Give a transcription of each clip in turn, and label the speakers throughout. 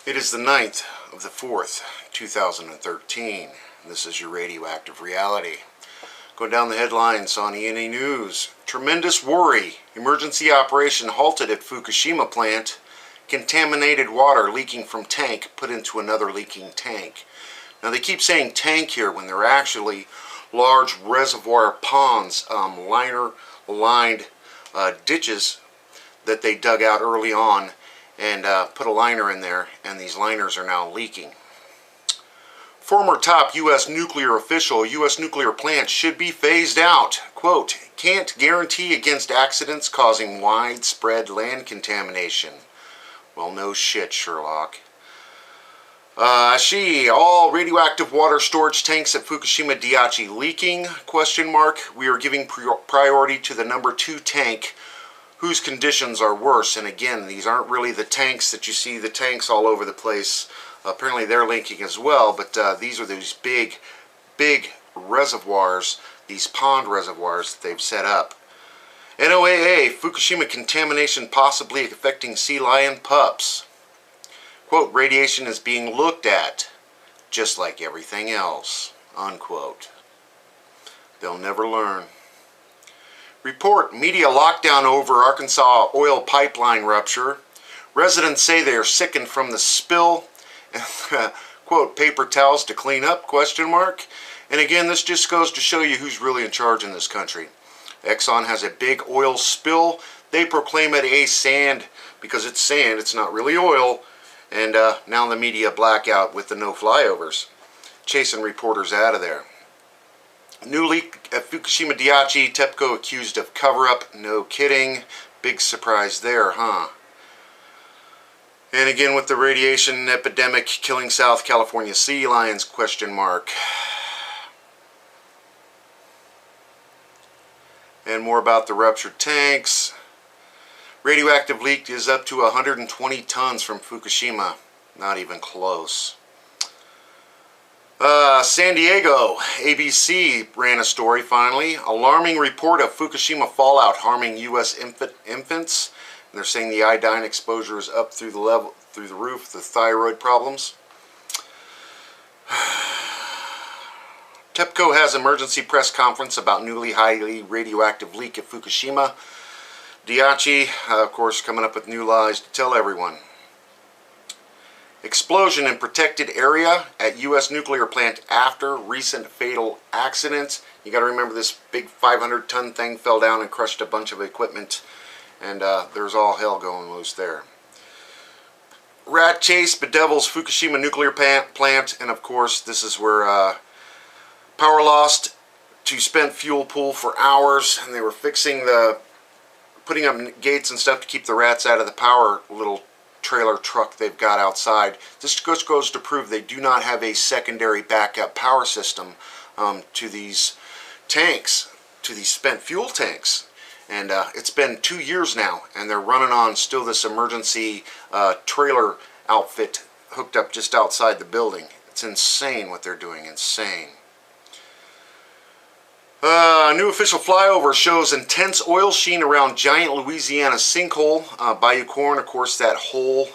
Speaker 1: It is the 9th of the 4th, 2013. This is your radioactive reality. Going down the headlines on ENA News. Tremendous worry. Emergency operation halted at Fukushima plant. Contaminated water leaking from tank put into another leaking tank. Now they keep saying tank here when they're actually large reservoir ponds, liner-lined ditches that they dug out early on and put a liner in there, and these liners are now leaking. Former top U.S. nuclear official, U.S. nuclear plants should be phased out. Quote, can't guarantee against accidents causing widespread land contamination. Well, no shit, Sherlock. All radioactive water storage tanks at Fukushima Daiichi leaking? Question mark. We are giving priority to the number 2 tank whose conditions are worse. And again, these aren't really the tanks that you see, the tanks all over the place. Apparently they're leaking as well, but these are these big reservoirs, these pond reservoirs that they've set up. NOAA, Fukushima contamination possibly affecting sea lion pups. Quote, radiation is being looked at, just like everything else. Unquote. They'll never learn. Report, media lockdown over Arkansas oil pipeline rupture. Residents say they are sickened from the spill. Quote, paper towels to clean up, question mark. And again, this just goes to show you who's really in charge in this country. Exxon has a big oil spill. They proclaim it a sand because it's sand, it's not really oil. And now the media blackout with the no flyovers, chasing reporters out of there. New leak at Fukushima Daiichi, TEPCO accused of cover-up. No kidding. Big surprise there, huh? And again with the radiation epidemic killing South California sea lions, question mark. And more about the ruptured tanks. Radioactive leak is up to 120 tons from Fukushima. Not even close. San Diego, ABC ran a story finally. Alarming report of Fukushima fallout harming U.S. infants. And they're saying the iodine exposure is up through the roof, the thyroid problems. TEPCO has emergency press conference about newly highly radioactive leak at Fukushima. Daiichi, of course, coming up with new lies to tell everyone. Explosion in protected area at U.S. nuclear plant after recent fatal accident. You got to remember this big 500-ton thing fell down and crushed a bunch of equipment, and there's all hell going loose there. Rat chase bedevils Fukushima nuclear plant, and of course, this is where power lost to spent fuel pool for hours, and they were putting up gates and stuff to keep the rats out of the power little trailer truck they've got outside. This just goes to prove they do not have a secondary backup power system to these tanks, to these spent fuel tanks. And it's been 2 years now, and they're running on still this emergency trailer outfit hooked up just outside the building. It's insane what they're doing, insane. New official flyover shows intense oil sheen around giant Louisiana sinkhole. Bayou Corn, of course, that whole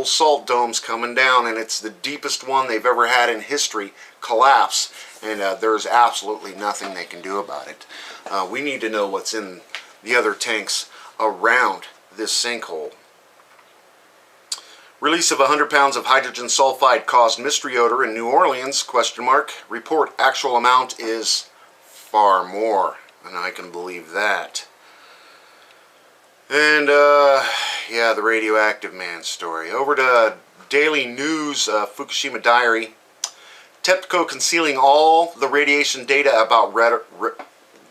Speaker 1: salt dome's coming down, and it's the deepest one they've ever had in history collapse, and there's absolutely nothing they can do about it. We need to know what's in the other tanks around this sinkhole. Release of 100 pounds of hydrogen sulfide caused mystery odor in New Orleans, question mark. Report actual amount is far more, and I can believe that. And yeah, the radioactive man story. Over to Daily News, Fukushima Diary. TEPCO concealing all the radiation data about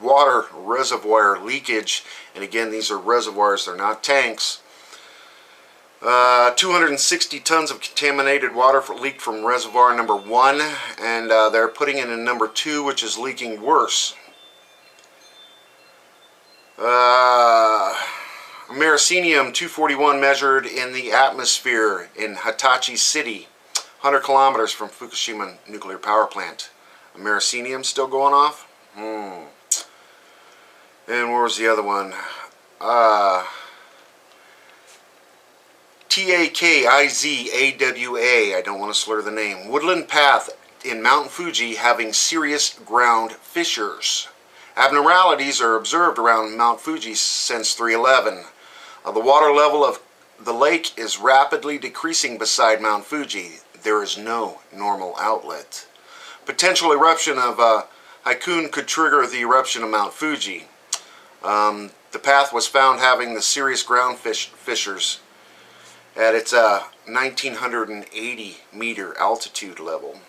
Speaker 1: water reservoir leakage. And again, these are reservoirs, they're not tanks. 260 tons of contaminated water leaked from reservoir number 1, and they're putting it in number 2, which is leaking worse. Americinium-241 measured in the atmosphere in Hitachi City, 100 kilometers from Fukushima nuclear power plant. Americinium still going off? And where was the other one? TAKIZAWA, I don't want to slur the name, woodland path in Mount Fuji having serious ground fissures. Abnormalities are observed around Mount Fuji since 3/11. The water level of the lake is rapidly decreasing beside Mount Fuji. There is no normal outlet. Potential eruption of Haikun could trigger the eruption of Mount Fuji. The path was found having the serious ground fissures at its 1980 meter altitude level.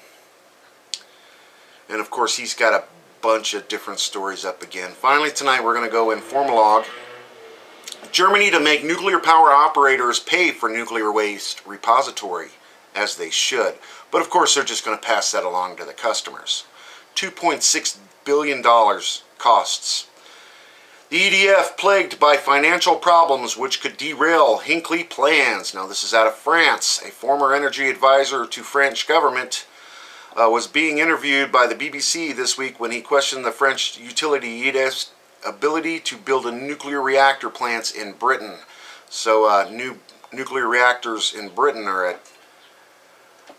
Speaker 1: And of course he's got a bunch of different stories up again. Finally tonight we're going to go in Informalog. Germany to make nuclear power operators pay for nuclear waste repository, as they should. But of course they're just going to pass that along to the customers. $2.6 billion costs. The EDF plagued by financial problems which could derail Hinkley plans. Now this is out of France. A former energy advisor to French government was being interviewed by the BBC this week when he questioned the French utility EDF's ability to build a nuclear reactor plants in Britain. So new nuclear reactors in Britain are at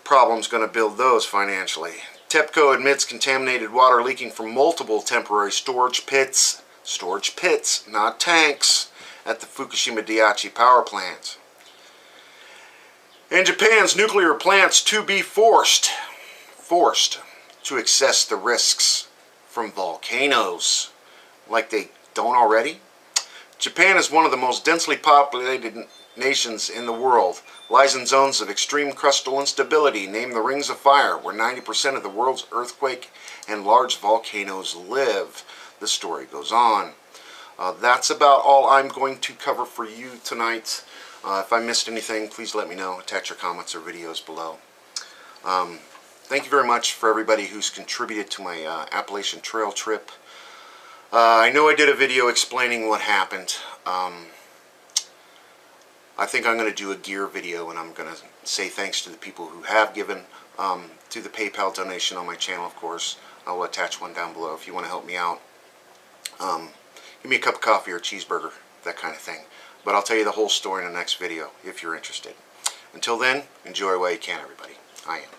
Speaker 1: problems going to build those financially. TEPCO admits contaminated water leaking from multiple temporary storage pits, not tanks, at the Fukushima Daiichi power plant. And Japan's nuclear plants to be forced to assess the risks from volcanoes, like they don't already. Japan is one of the most densely populated nations in the world. Lies in zones of extreme crustal instability, named the Rings of Fire, where 90% of the world's earthquake and large volcanoes live. The story goes on. That's about all I'm going to cover for you tonight. If I missed anything, please let me know. Attach your comments or videos below. Thank you very much for everybody who's contributed to my Appalachian Trail trip. I know I did a video explaining what happened. I think I'm going to do a gear video, and I'm going to say thanks to the people who have given to the PayPal donation on my channel, of course. I will attach one down below if you want to help me out. Give me a cup of coffee or a cheeseburger, that kind of thing. But I'll tell you the whole story in the next video if you're interested. Until then, enjoy while you can, everybody. I am.